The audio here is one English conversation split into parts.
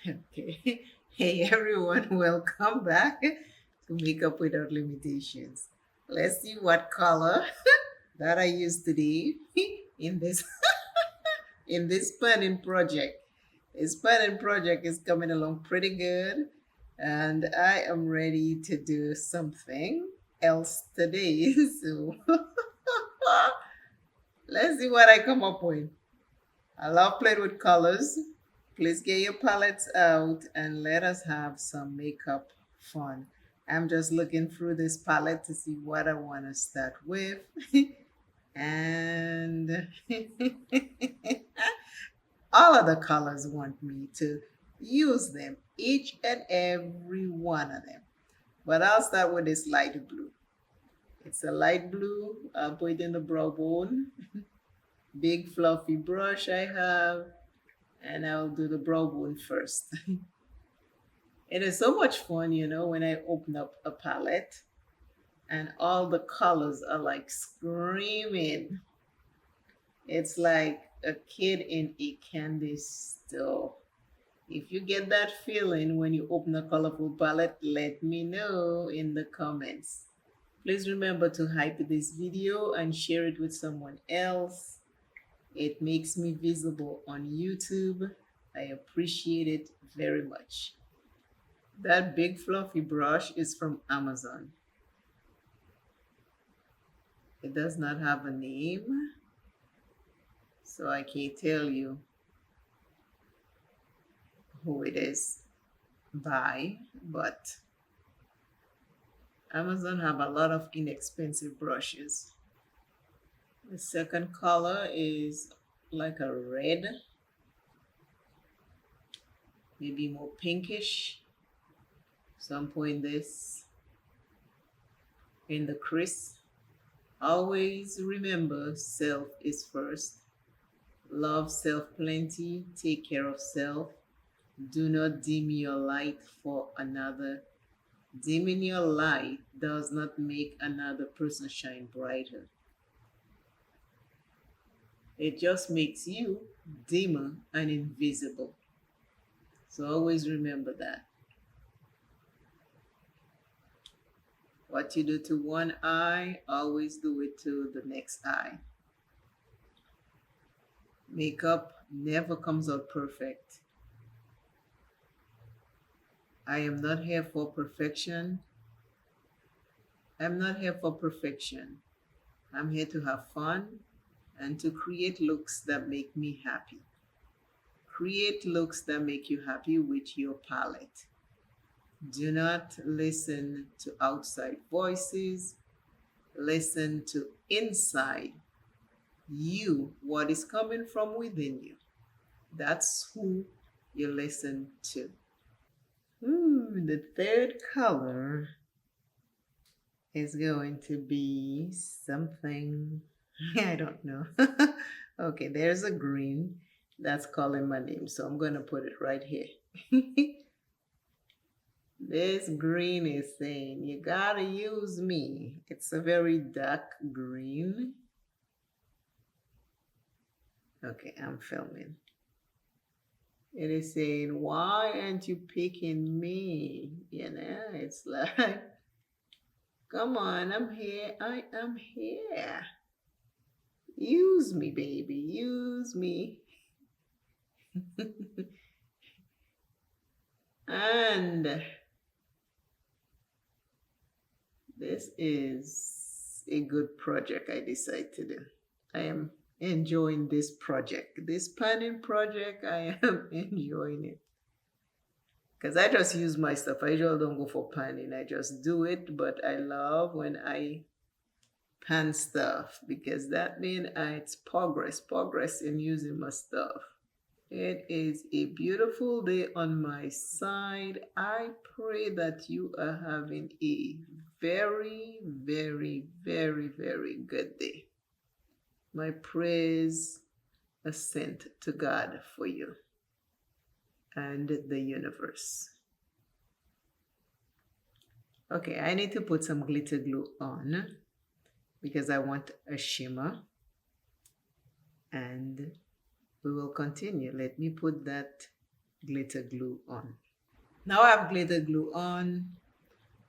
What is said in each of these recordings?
Okay. Hey everyone, welcome back to Makeup Without Limitations. Let's see what color that I used today in this planning project. This planning project is coming along pretty good, and I am ready to do something else today. So let's see what I come up with. I love playing with colors. Please get your palettes out and let us have some makeup fun. I'm just looking through this palette to see what I want to start with. And all of the colors want me to use them, each and every one of them. But I'll start with this light blue. It's a light blue. I'll put it in the brow bone. Big fluffy brush I have, and I'll do the brow bone first. It is so much fun, when I open up a palette and all the colors are like screaming. It's like a kid in a candy store. If you get that feeling when you open a colorful palette, let me know in the comments. Please remember to hype this video and share it with someone else. It makes me visible on YouTube. I appreciate it very much. That big fluffy brush is from Amazon. It does not have a name, so I can't tell you who it is by, but Amazon have a lot of inexpensive brushes. The second color is like a red, maybe more pinkish. So I'm putting this in the crease. Always remember, self is first. Love self plenty. Take care of self. Do not dim your light for another. Dimming your light does not make another person shine brighter. It just makes you dimmer and invisible. So always remember that. What you do to one eye, always do it to the next eye. Makeup never comes out perfect. I am not here for perfection. I'm not here for perfection. I'm here to have fun and to create looks that make me happy. Create looks that make you happy with your palette. Do not listen to outside voices. Listen to inside you, what is coming from within you. That's who you listen to. The third color is going to be something I don't know. Okay, there's a green that's calling my name, so I'm going to put it right here. This green is saying, you gotta use me. It's a very dark green. Okay, I'm filming. It is saying, why aren't you picking me? It's like, come on, I'm here. I am here. Use me, baby. Use me. And this is a good project I decided to do. I am enjoying this project. This panning project, I am enjoying it. Because I just use my stuff. I usually don't go for panning. I just do it. But I love when I pan stuff because that means it's progress in using my stuff. It is a beautiful day on my side. I pray that you are having a very, very, very, very good day. My praise is sent to God for you and the universe. Okay, I need to put some glitter glue on because I want a shimmer. And we will continue. Let me put that glitter glue on. Now I have glitter glue on.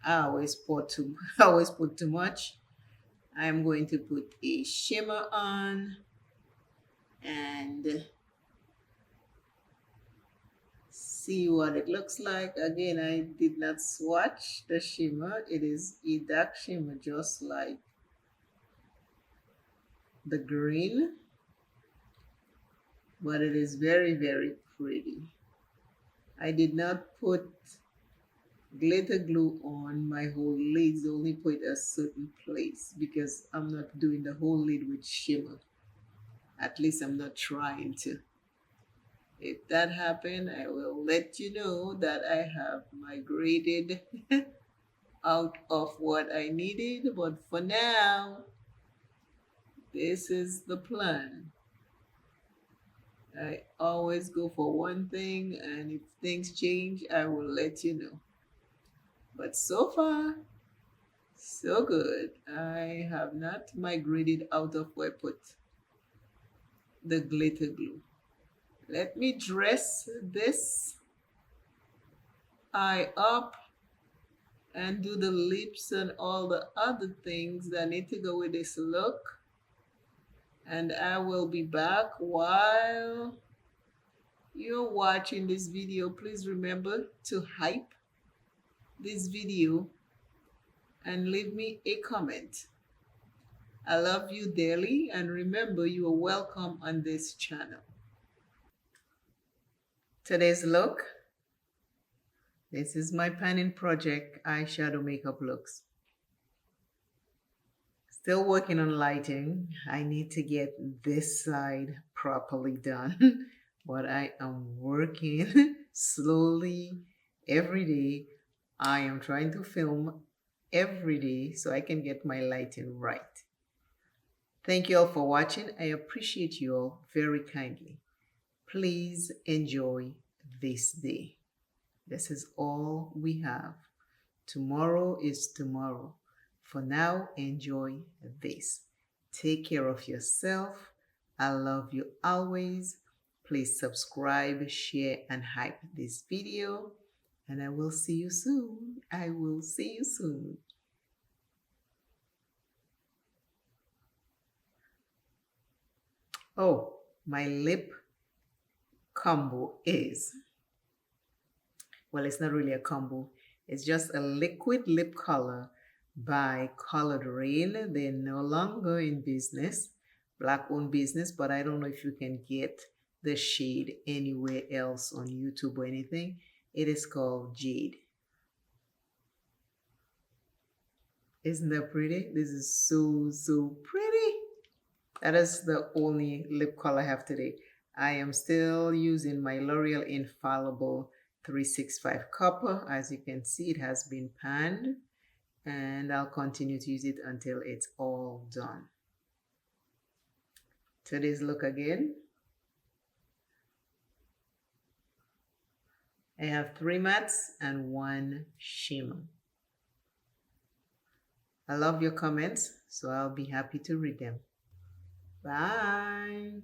I always put too I always put too much. I'm going to put a shimmer on and see what it looks like. Again, I did not swatch the shimmer. It is a dark shimmer just like the green, but it is very, very pretty. I did not put glitter glue on my whole lids, only put a certain place because I'm not doing the whole lid with shimmer. At least I'm not trying to. If that happens, I will let you know that I have migrated out of what I needed. But for now, this is the plan. I always go for one thing, and if things change, I will let you know. But so far, so good. I have not migrated out of where I put the glitter glue. Let me dress this eye up and do the lips and all the other things that need to go with this look. And I will be back while you're watching this video. Please remember to hype this video and leave me a comment. I love you dearly, and remember you are welcome on this channel. Today's look. This is my panning project eyeshadow makeup looks. Still working on lighting. I need to get this side properly done, but I am working slowly every day. I am trying to film every day so I can get my lighting right. Thank you all for watching. I appreciate you all very kindly. Please enjoy this day. This is all we have. Tomorrow is tomorrow. For now, enjoy this. Take care of yourself. I love you always. Please subscribe, share, and hype this video. And I will see you soon. I will see you soon. Oh, my lip combo is, well, it's not really a combo. It's just a liquid lip color by Colored Rain. They're no longer in business, black-owned business, but I don't know if you can get the shade anywhere else on YouTube or anything. It is called Jade. Isn't that pretty? This is so, so pretty. That is the only lip color I have today. I am still using my L'Oreal Infallible 365 Copper. As you can see, it has been panned, and I'll continue to use it until it's all done. Today's look again. I have 3 mattes and 1 shimmer. I love your comments, so I'll be happy to read them. Bye.